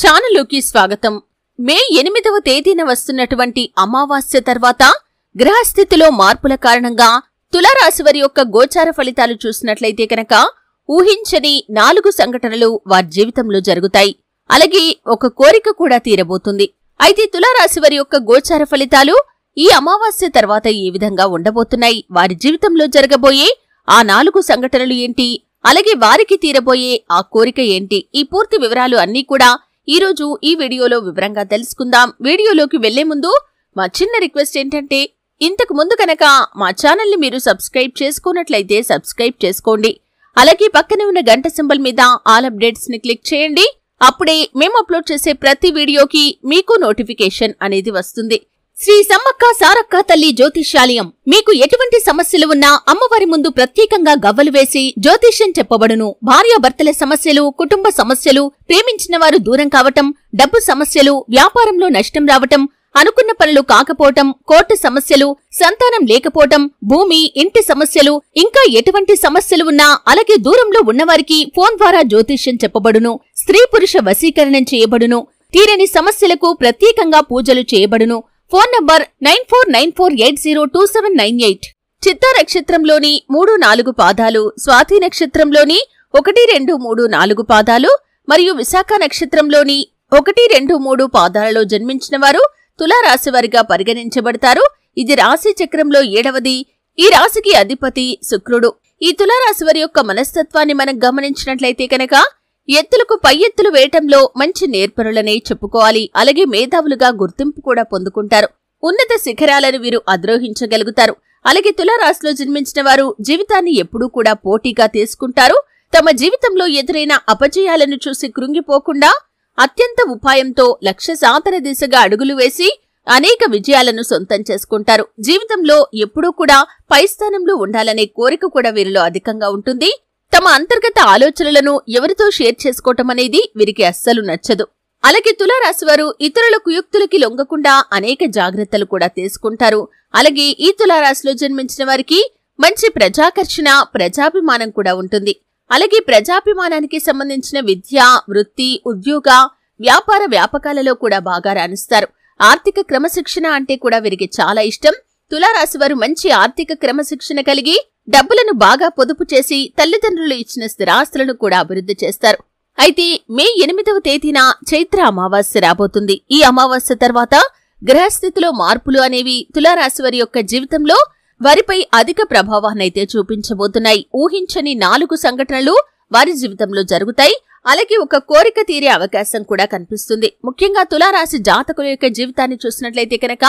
ఛానల్లోకి స్వాగతం. మే 8వ తేదీన వస్తున్నటువంటి అమావాస్య తర్వాత గ్రహస్థితిలో మార్పుల కారణంగా తులారాశి వారి యొక్క గోచార ఫలితాలు చూసినట్లయితే కనుక ఊహించని 4 సంఘటనలు వారి జీవితంలో జరుగుతాయి. అలాగే ఒక కోరిక కూడా తీరబోతుంది. అయితే తులారాశి వారి యొక్క గోచార ఫలితాలు ఈ అమావాస్య తర్వాత ఏ విధంగా ఉండబోతున్నాయి, వారి జీవితంలో జరగబోయే ఆ 4 సంఘటనలు ఏంటి, అలాగే వారికి తీరబోయే ఆ కోరిక ఏంటి, ఈ పూర్తి వివరాలు అన్నీ కూడా ఈ రోజు ఈ వీడియోలో వివరంగా తెలుసుకుందాం. వీడియోలోకి వెళ్లే ముందు మా చిన్న రిక్వెస్ట్ ఏంటంటే, ఇంతకు ముందు కనుక మా ఛానల్ని మీరు సబ్స్క్రైబ్ చేసుకున్నట్లయితే సబ్స్క్రైబ్ చేసుకోండి. అలాగే పక్కనే ఉన్న గంట సింబల్ మీద ఆల్ అప్డేట్స్ ని క్లిక్ చేయండి. అప్పుడే మేము అప్లోడ్ చేసే ప్రతి వీడియోకి మీకు నోటిఫికేషన్ అనేది వస్తుంది. శ్రీ సమ్మక్క సారక్క తల్లి జ్యోతిష్యాలయం. మీకు ఎటువంటి సమస్యలు ఉన్నా అమ్మవారి ముందు ప్రత్యేకంగా గవ్వలు వేసి జ్యోతిష్యం చెప్పబడును. భార్యాభర్తల సమస్యలు, కుటుంబ సమస్యలు, ప్రేమించిన వారు దూరం కావటం, డబ్బు సమస్యలు, వ్యాపారంలో నష్టం రావటం, అనుకున్న పనులు కాకపోవటం, కోర్టు సమస్యలు, సంతానం లేకపోవటం, భూమి, ఇంటి సమస్యలు, ఇంకా ఎటువంటి సమస్యలు ఉన్నా అలాగే దూరంలో ఉన్నవారికి ఫోన్ ద్వారా జ్యోతిష్యం చెప్పబడును. స్త్రీ పురుష వశీకరణం చేయబడును. తీరని సమస్యలకు ప్రత్యేకంగా పూజలు చేయబడును. Phone number 9494802798. చిత్తా నక్షత్రంలోని 3-4 పాదాలు, స్వాతి నక్షత్రంలోని 1-2-3-4 పాదాలు మరియు విశాఖ నక్షత్రంలోని 1-2-3 పాదాలలో జన్మించిన వారు తులారాశివారిగా పరిగణించబడతారు. ఇది రాశి చక్రంలో 7వది. ఈ రాశికి అధిపతి శుక్రుడు. ఈ తులారాశివారి యొక్క మనస్తత్వాన్ని మనం గమనించినట్లయితే కనుక ఎత్తులకు పై ఎత్తులు వేయటంలో మంచి నేర్పరులనే చెప్పుకోవాలి. అలాగే మేధావులుగా గుర్తింపు కూడా పొందుకుంటారు. ఉన్నత శిఖరాలను వీరు అధిరోహించగలుగుతారు. అలాగే తులారాశిలో జన్మించిన వారు జీవితాన్ని ఎప్పుడూ కూడా పోటీగా తీసుకుంటారు. తమ జీవితంలో ఎదురైన అపజయాలను చూసి కృంగిపోకుండా అత్యంత ఉపాయంతో లక్ష్య సాధన దిశగా అడుగులు వేసి అనేక విజయాలను సొంతం చేసుకుంటారు. జీవితంలో ఎప్పుడూ కూడా పై స్థానంలో ఉండాలనే కోరిక కూడా వీరిలో అధికంగా ఉంటుంది. తమ అంతర్గత ఆలోచనలను ఎవరితో షేర్ చేసుకోవటం అనేది వీరికి అస్సలు నచ్చదు. అలాగే తులారాశివారు ఇతరుల కుయుక్తులకి లొంగకుండా అనేక జాగ్రత్తలు కూడా తీసుకుంటారు. అలాగే ఈ తులారాశిలో జన్మించిన వారికి మంచి ప్రజాకర్షణ, ప్రజాభిమానం కూడా ఉంటుంది. అలాగే ప్రజాభిమానానికి సంబంధించిన విద్య, వృత్తి, ఉద్యోగ, వ్యాపార వ్యాపకాలలో కూడా బాగా రాణిస్తారు. ఆర్థిక క్రమశిక్షణ అంటే కూడా వీరికి చాలా ఇష్టం. తులారాశివారు మంచి ఆర్థిక క్రమశిక్షణ కలిగి డబ్బులను బాగా పొదుపు చేసి తల్లిదండ్రులు ఇచ్చిన స్థిరాస్తులను కూడా అభివృద్ధి చేస్తారు. అయితే మే 8వ తేదీన చైత్ర అమావాస్య రాబోతుంది. ఈ అమావాస్య తర్వాత గ్రహస్థితిలో మార్పులు అనేవి తులారాశివారి యొక్క జీవితంలో వారిపై అధిక ప్రభావాన్నైతే చూపించబోతున్నాయి. ఊహించని 4 సంఘటనలు వారి జీవితంలో జరుగుతాయి. అలాగే ఒక కోరిక తీరే అవకాశం కూడా కనిపిస్తుంది. ముఖ్యంగా తులారాశి జాతకుల యొక్క జీవితాన్ని చూసినట్లయితే కనుక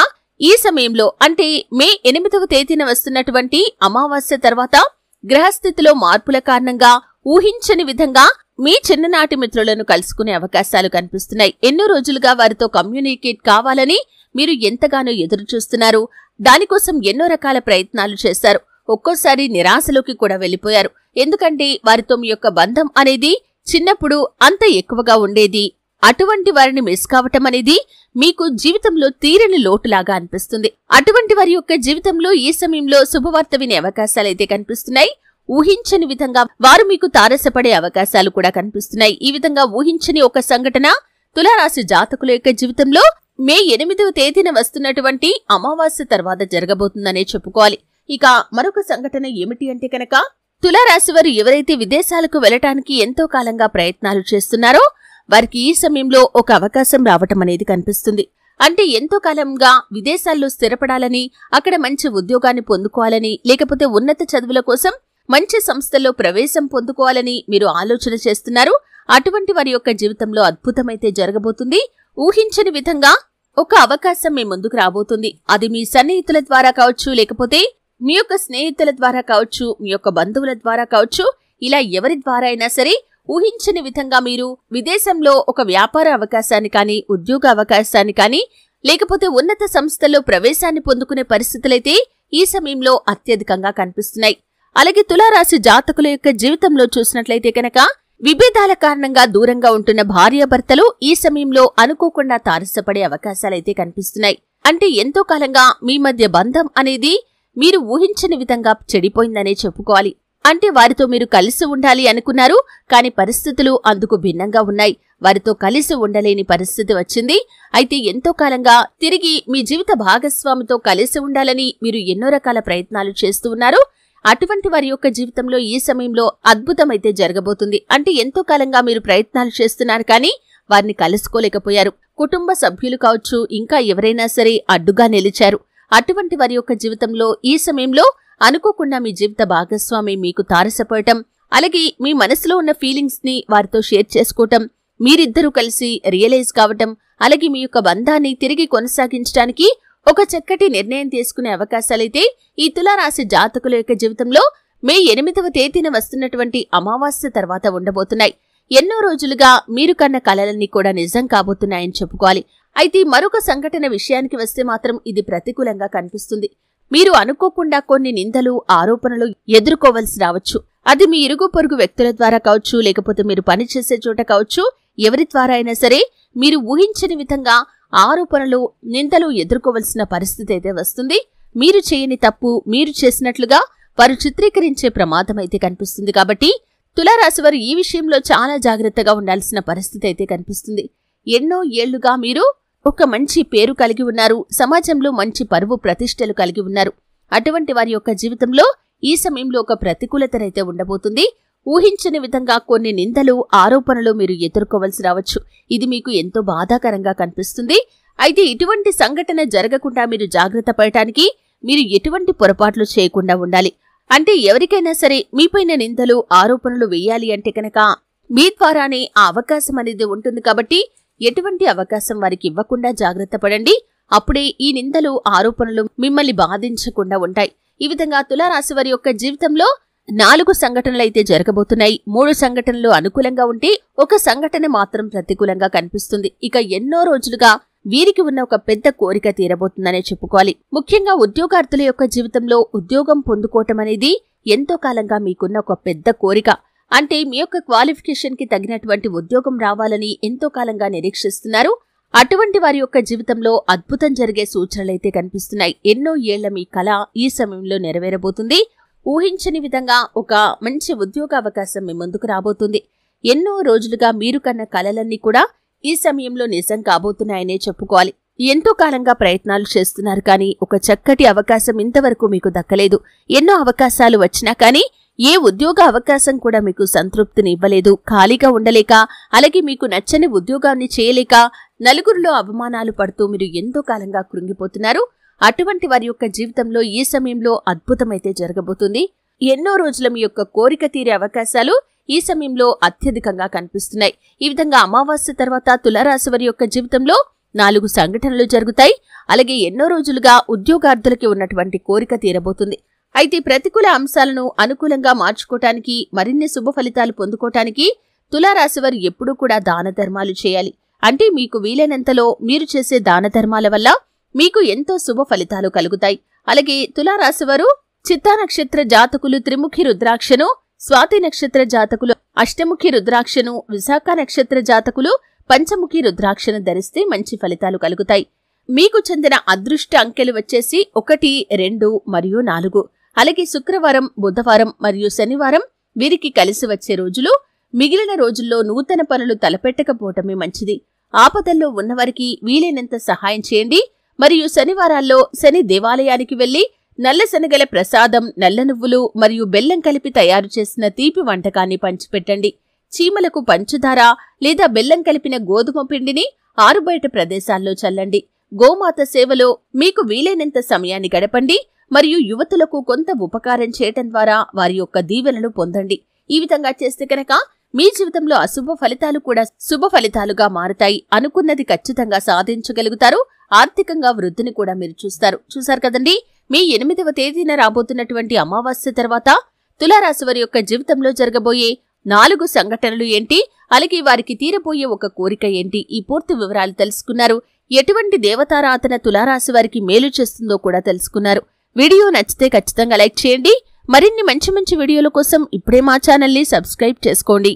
ఈ సమయంలో అంటే మే 8వ తేదీన వస్తున్నటువంటి అమావాస్య తర్వాత గ్రహస్థితిలో మార్పుల కారణంగా ఊహించని విధంగా మీ చిన్ననాటి మిత్రులను కలుసుకునే అవకాశాలు కనిపిస్తున్నాయి. ఎన్నో రోజులుగా వారితో కమ్యూనికేట్ కావాలని మీరు ఎంతగానో ఎదురు చూస్తున్నారు. దానికోసం ఎన్నో రకాల ప్రయత్నాలు చేశారు. ఒక్కోసారి నిరాశలోకి కూడా వెళ్లిపోయారు. ఎందుకంటే వారితో మీ యొక్క బంధం అనేది చిన్నప్పుడు అంత ఎక్కువగా ఉండేది. అటువంటి వారిని మిస్ కావటం అనేది మీకు జీవితంలో తీరని లోటులాగా అనిపిస్తుంది. అటువంటి వారి యొక్క జీవితంలో ఈ సమయంలో శుభవార్త వినే అవకాశాలైతే కనిపిస్తున్నాయి. ఊహించని విధంగా వారు మీకు తారసపడే అవకాశాలు కూడా కనిపిస్తున్నాయి. ఈ విధంగా ఊహించని ఒక సంఘటన తులారాశి జాతకుల యొక్క జీవితంలో మే 8వ తేదీన వస్తున్నటువంటి అమావాస్య తర్వాత జరగబోతుందనే చెప్పుకోవాలి. ఇక మరొక సంఘటన ఏమిటి అంటే కనుక తులారాశి వారు ఎవరైతే విదేశాలకు వెళ్లటానికి ఎంతో కాలంగా ప్రయత్నాలు చేస్తున్నారో వారికి ఈ సమయంలో ఒక అవకాశం రావటం అనేది కనిపిస్తుంది. అంటే ఎంతో కాలంగా విదేశాల్లో స్థిరపడాలని, అక్కడ మంచి ఉద్యోగాన్ని పొందుకోవాలని, లేకపోతే ఉన్నత చదువుల కోసం మంచి సంస్థల్లో ప్రవేశం పొందుకోవాలని మీరు ఆలోచన చేస్తున్నారు. అటువంటి వారి యొక్క జీవితంలో అద్భుతమైతే జరగబోతుంది. ఊహించని విధంగా ఒక అవకాశం మీ ముందుకు రాబోతుంది. అది మీ సన్నిహితుల ద్వారా కావచ్చు, లేకపోతే మీ యొక్క స్నేహితుల ద్వారా కావచ్చు, మీ యొక్క బంధువుల ద్వారా కావచ్చు, ఇలా ఎవరి ద్వారా అయినా సరే ఊహించని విధంగా మీరు విదేశంలో ఒక వ్యాపార అవకాశాన్ని కానీ, ఉద్యోగ అవకాశాన్ని కానీ, లేకపోతే ఉన్నత సంస్థల్లో ప్రవేశాన్ని పొందుకునే పరిస్థితులైతే ఈ సమయంలో అత్యధికంగా కనిపిస్తున్నాయి. అలాగే తులారాశి జాతకుల యొక్క జీవితంలో చూసినట్లయితే కనుక విభేదాల కారణంగా దూరంగా ఉంటున్న భార్యాభర్తలు ఈ సమయంలో అనుకోకుండా తారసపడే అవకాశాలైతే కనిపిస్తున్నాయి. అంటే ఎంతో కాలంగా మీ మధ్య బంధం అనేది మీరు ఊహించని విధంగా చెడిపోయిందనే చెప్పుకోవాలి. అంటే వారితో మీరు కలిసి ఉండాలి అనుకున్నారు, కానీ పరిస్థితులు అందుకు భిన్నంగా ఉన్నాయి. వారితో కలిసి ఉండలేని పరిస్థితి వచ్చింది. అయితే ఎంతో కాలంగా తిరిగి మీ జీవిత భాగస్వామితో కలిసి ఉండాలని మీరు ఎన్నో రకాల ప్రయత్నాలు చేస్తూ ఉన్నారు. అటువంటి వారి యొక్క జీవితంలో ఈ సమయంలో అద్భుతమైతే జరగబోతుంది. అంటే ఎంతో కాలంగా మీరు ప్రయత్నాలు చేస్తున్నారు, కానీ వారిని కలుసుకోలేకపోయారు. కుటుంబ సభ్యులు కావచ్చు, ఇంకా ఎవరైనా సరే అడ్డుగా నిలిచారు. అటువంటి వారి యొక్క జీవితంలో ఈ సమయంలో అనుకోకుండా మీ జీవిత భాగస్వామి మీకు తారసపడటం, అలాగే మీ మనసులో ఉన్న ఫీలింగ్స్ ని వారితో షేర్ చేసుకోవటం, మీరిద్దరూ కలిసి రియలైజ్ కావటం, అలాగే మీ యొక్క బంధాన్ని తిరిగి కొనసాగించడానికి ఒక చక్కటి నిర్ణయం తీసుకునే అవకాశాలైతే ఈ తులారాశి జాతకుల యొక్క జీవితంలో మే 8వ తేదీన వస్తున్నటువంటి అమావాస్య తర్వాత ఉండబోతున్నాయి. ఎన్నో రోజులుగా మీరు కన్న కలలన్నీ కూడా నిజం కాబోతున్నాయని చెప్పుకోవాలి. అయితే మరొక సంఘటన విషయానికి వస్తే మాత్రం ఇది ప్రతికూలంగా కనిపిస్తుంది. మీరు అనుకోకుండా కొన్ని నిందలు, ఆరోపణలు ఎదుర్కోవలసి రావచ్చు. అది మీ ఇరుగు పొరుగు వ్యక్తుల ద్వారా కావచ్చు, లేకపోతే మీరు పనిచేసే చోట కావచ్చు, ఎవరి ద్వారా అయినా సరే మీరు ఊహించని విధంగా ఆరోపణలు, నిందలు ఎదుర్కోవలసిన పరిస్థితి అయితే వస్తుంది. మీరు చేయని తప్పు మీరు చేసినట్లుగా వారు చిత్రీకరించే ప్రమాదం అయితే కనిపిస్తుంది. కాబట్టి తులారాశి వారు ఈ విషయంలో చాలా జాగ్రత్తగా ఉండాల్సిన పరిస్థితి అయితే కనిపిస్తుంది. ఎన్నో ఏళ్లుగా మీరు ఒక మంచి పేరు కలిగి ఉన్నారు, సమాజంలో మంచి పరువు ప్రతిష్టలు కలిగి ఉన్నారు. అటువంటి వారి యొక్క జీవితంలో ఈ సమయంలో ఒక ప్రతికూలతనైతే ఉండబోతుంది. ఊహించని విధంగా కొన్ని నిందలు, ఆరోపణలు మీరు ఎదుర్కోవలసి రావచ్చు. ఇది మీకు ఎంతో బాధాకరంగా కనిపిస్తుంది. అయితే ఇటువంటి సంఘటన జరగకుండా మీరు జాగ్రత్త పడటానికి మీరు ఎటువంటి పొరపాట్లు చేయకుండా ఉండాలి. అంటే ఎవరికైనా సరే మీపైన నిందలు, ఆరోపణలు వేయాలి అంటే కనుక మీ ద్వారానే ఆ అవకాశం అనేది ఉంటుంది. కాబట్టి ఎటువంటి అవకాశం వారికి ఇవ్వకుండా జాగ్రత్త పడండి. అప్పుడే ఈ నిందలు, ఆరోపణలు మిమ్మల్ని బాధించకుండా ఉంటాయి. ఈ విధంగా తులారాశి వారి యొక్క జీవితంలో 4 సంఘటనలైతే జరగబోతున్నాయి. 3 సంఘటనలు అనుకూలంగా ఉంటే ఒక సంఘటన మాత్రం ప్రతికూలంగా కనిపిస్తుంది. ఇక ఎన్నో రోజులుగా వీరికి ఉన్న ఒక పెద్ద కోరిక తీరబోతుందనే చెప్పుకోవాలి. ముఖ్యంగా ఉద్యోగార్థుల యొక్క జీవితంలో ఉద్యోగం పొందుకోవటం అనేది ఎంతో కాలంగా మీకున్న ఒక పెద్ద కోరిక. అంటే మీ యొక్క క్వాలిఫికేషన్ కి తగినటువంటి ఉద్యోగం రావాలని ఎంతో కాలంగా నిరీక్షిస్తున్నారు. అటువంటి వారి యొక్క జీవితంలో అద్భుతం జరిగే సూచనలైతే కనిపిస్తున్నాయి. ఎన్నో ఏళ్ల మీ కల ఈ సమయంలో నెరవేరబోతుంది. ఊహించని విధంగా ఒక మంచి ఉద్యోగ అవకాశం మీ ముందుకు రాబోతుంది. ఎన్నో రోజులుగా మీరు కన్న కలలన్నీ కూడా ఈ సమయంలో నిజం కాబోతున్నాయనే చెప్పుకోవాలి. ఎంతో కాలంగా ప్రయత్నాలు చేస్తున్నారు, కానీ ఒక చక్కటి అవకాశం ఇంతవరకు మీకు దక్కలేదు. ఎన్నో అవకాశాలు వచ్చినా కానీ ఏ ఉద్యోగ అవకాశం కూడా మీకు సంతృప్తిని ఇవ్వలేదు. ఖాళీగా ఉండలేక, అలాగే మీకు నచ్చని ఉద్యోగాన్ని చేయలేక, నలుగురిలో అవమానాలు పడుతూ మీరు ఎంతో కాలంగా కృంగిపోతున్నారు. అటువంటి వారి యొక్క జీవితంలో ఈ సమయంలో అద్భుతమైతే జరగబోతుంది. ఎన్నో రోజుల మీ యొక్క కోరిక తీరే అవకాశాలు ఈ సమయంలో అత్యధికంగా కనిపిస్తున్నాయి. ఈ విధంగా అమావాస్య తర్వాత తులారాశి వారి యొక్క జీవితంలో 4 సంఘటనలు జరుగుతాయి. అలాగే ఎన్నో రోజులుగా ఉద్యోగార్థులకి ఉన్నటువంటి కోరిక తీరబోతుంది. అయితే ప్రతికూల అంశాలను అనుకూలంగా మార్చుకోవటానికి, మరిన్ని శుభ ఫలితాలు పొందుకోవటానికి తులారాశి వారు ఎప్పుడూ కూడా దాన ధర్మాలు చేయాలి. అంటే మీకు వీలైనంతలో మీరు చేసే దాన ధర్మాల వల్ల మీకు ఎంతో శుభ ఫలితాలు కలుగుతాయి. అలాగే తులారాశి వారు చిత్తా నక్షత్ర జాతకులు త్రిముఖి రుద్రాక్షను, స్వాతి నక్షత్ర జాతకులు అష్టముఖి రుద్రాక్షను, విశాఖ నక్షత్ర జాతకులు పంచముఖి రుద్రాక్షను ధరిస్తే మంచి ఫలితాలు కలుగుతాయి. మీకు చెందిన అదృష్ట అంకెలు వచ్చేసి 1, 2 మరియు 4. అలాగే శుక్రవారం, బుధవారం మరియు శనివారం వీరికి కలిసి వచ్చే రోజులు. మిగిలిన రోజుల్లో నూతన పనులు తలపెట్టకపోవటమే మంచిది. ఆపదల్లో ఉన్నవారికి వీలైనంత సహాయం చేయండి. మరియు శనివారాల్లో శని దేవాలయానికి వెళ్లి నల్ల శనగల ప్రసాదం, నల్ల నువ్వులు మరియు బెల్లం కలిపి తయారు చేసిన తీపి వంటకాన్ని పంచిపెట్టండి. చీమలకు పంచదార లేదా బెల్లం కలిపిన గోధుమ పిండిని ఆరుబయట ప్రదేశాల్లో చల్లండి. గోమాత సేవలో మీకు వీలైనంత సమయాన్ని గడపండి మరియు యువతులకు కొంత ఉపకారం చేయటం ద్వారా వారి యొక్క దీవెనలు పొందండి. ఈ విధంగా చేస్తే కనుక మీ జీవితంలో అశుభ ఫలితాలు కూడా శుభ ఫలితాలుగా మారుతాయి. అనుకున్నది ఖచ్చితంగా సాధించగలుగుతారు. ఆర్థికంగా వృద్ధిని కూడా మీరు చూస్తారు కదండి. మీ 8వ తేదీన రాబోతున్నటువంటి అమావాస్య తర్వాత తులారాశి వారి యొక్క జీవితంలో జరగబోయే 4 సంఘటనలు ఏంటి, అలాగే వారికి తీరబోయే ఒక కోరిక ఏంటి, ఈ పూర్తి వివరాలు తెలుసుకున్నారు. ఎటువంటి దేవతారాధన తులారాశి వారికి మేలు చేస్తుందో కూడా తెలుసుకున్నారు. వీడియో నచ్చితే ఖచ్చితంగా లైక్ చేయండి. మరిన్ని మంచి మంచి వీడియోల కోసం ఇప్పుడే మా ఛానల్ని సబ్స్క్రైబ్ చేసుకోండి.